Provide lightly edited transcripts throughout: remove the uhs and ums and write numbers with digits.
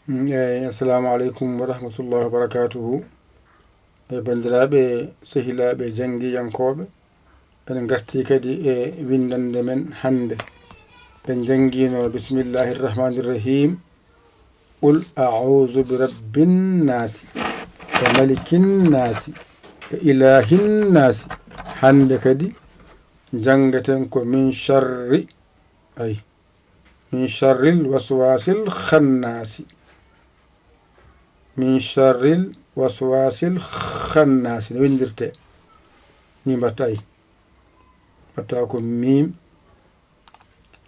assalamu aleykum wa rahmatullahi wa barakatuhu. Bandiraɓe sehilaɓe janggiyankoɓe, en garti kadi e windande men hande. En jangguino bismillahi rrahmani rrahim. Qul a'udhu bi rabbin nasi wa malikin nasi wa ilahin nasi. Hande kadi jangaten ko min sharri min sharril waswasil khannasi. Min sharril waswasil khannasi no windirte ni mbatta mbatta ko mim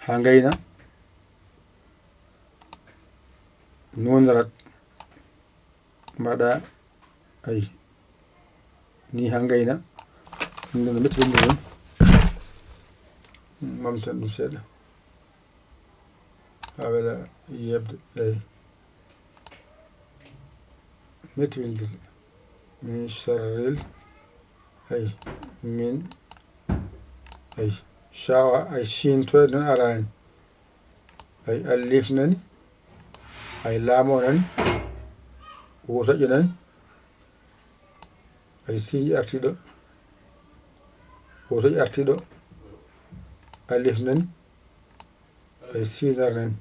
ha gayna nunrat mbaɗa ni ha gayna no metti windir ɗum mamten ɗum seeɗa ha weela yebde metti windir min sharril min shawa shin to non arani alif nani laamo nani wotaƴo nani siñi artiɗo wotaƴo artiɗo alif nani sinar nani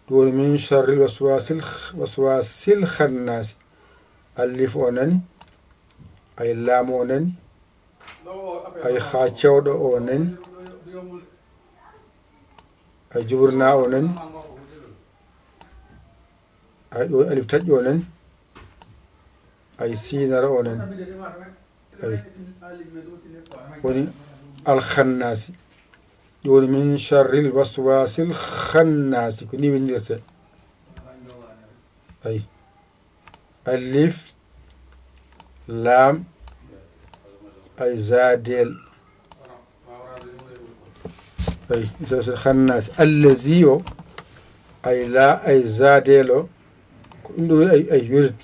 ɗum min sharril waswasil khannasi. Alif o nani laamo o nani ha cewɗo o nani juburna o nani ɗo alif taƴƴo o nani sinara o nani woni alkhannasi. ɗum min sharril waswasil khannasi ko ni windirte alif lam zadel khannasi allazi o la zadel o ko ɗum ɗo yurid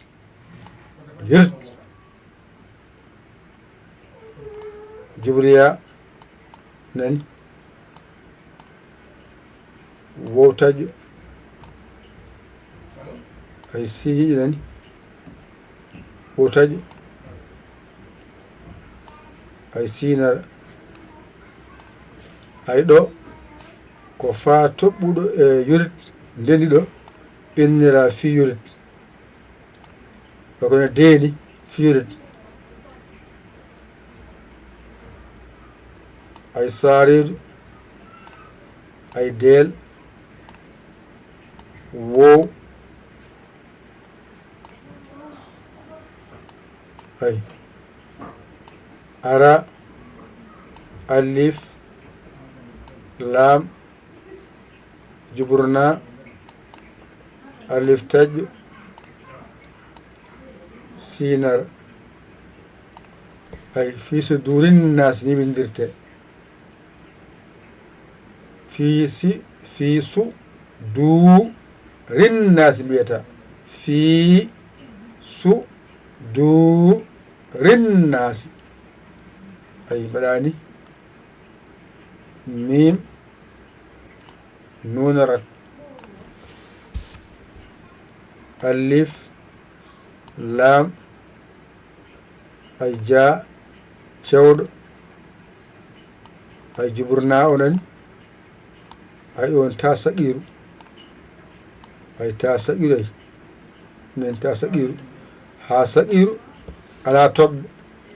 jibriya nani wotaƴo siñiƴi nani wotaƴo sinara ɗo ko fa toɓɓuɗo e yurid ndeni ɗo innira fi yurid kono deeni fi yurid saredu del wow ara alif lam juburna alif taƴƴo sinar fi sudurin nas ni windirte fi su du rinnasi mbiyata fi su du rinnasi mbaɗani mim nunarat alif lam ja cewɗo juburna o nani ɗon ta saqiru ta saqiru nen ta saqiru ha saqiru ala toɓɓe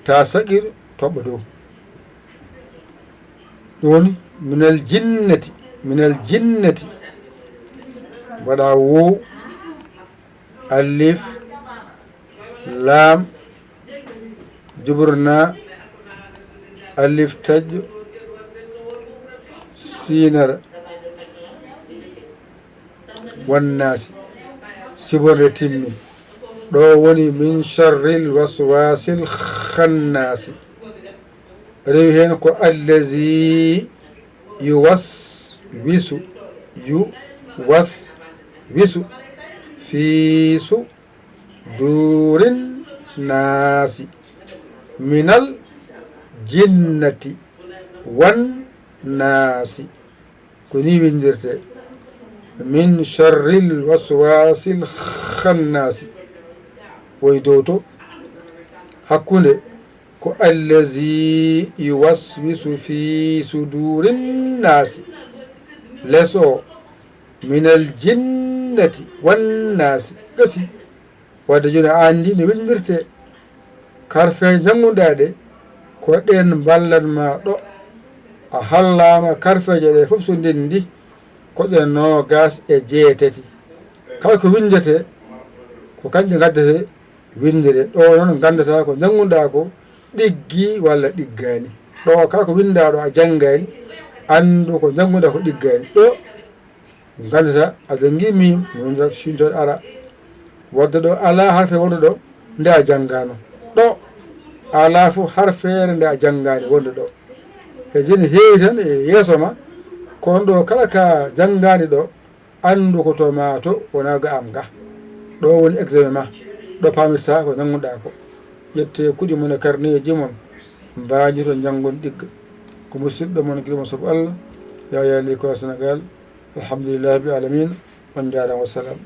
ta saqiru toɓɓa dow ɗoni minal jinnati mbaɗa wo alif lam juburna alif taƴƴo sinara wannasi siborde timmi ɗo woni min sharril waswasil khannasi. rewi hen ko allazi yuwaswisu fi sudurin nasi minal jinnati wan nasi ko ni windirte min sharril waswasil khannasi woydoto hakkunde ko allazi yuwaswisu fi sudurin nasi leso minal jinnati wannasi gasi wadde joni andi no windirte karfe janguɗa ɗe ko ɗen ballanma ɗo a hallama karfeje ɗe foof so ndendi koɗe nogas e jeetati kala ko windete ko kanƴe gaddete windede ɗo noon gandata ko janguɗa ko ɗiggi walla ɗiggani ɗo kala ko windaɗo a janggani andu ko janguɗa ko ɗiggani ɗo gandata a jangi mim no sintoɗe ara wadde ɗo ala harfe wonde ɗo nde a janggano ɗo ala fof harfere nde a janggani wonde ɗo e joni heewi tan e yeeso ma kono ɗo kala ka janggani ɗo andu ko to ma to wona ga am ga ɗo woni examen ma ɗo pamirta ko jangguɗa ko ƴette kuɗi mon e carnet ji mon mbaji to janggon ɗigga ko musidɗo mon guiɗo mon saabu Allah Yaya l'école Sénégal alhamdulillah bi alamin on jarama wassalam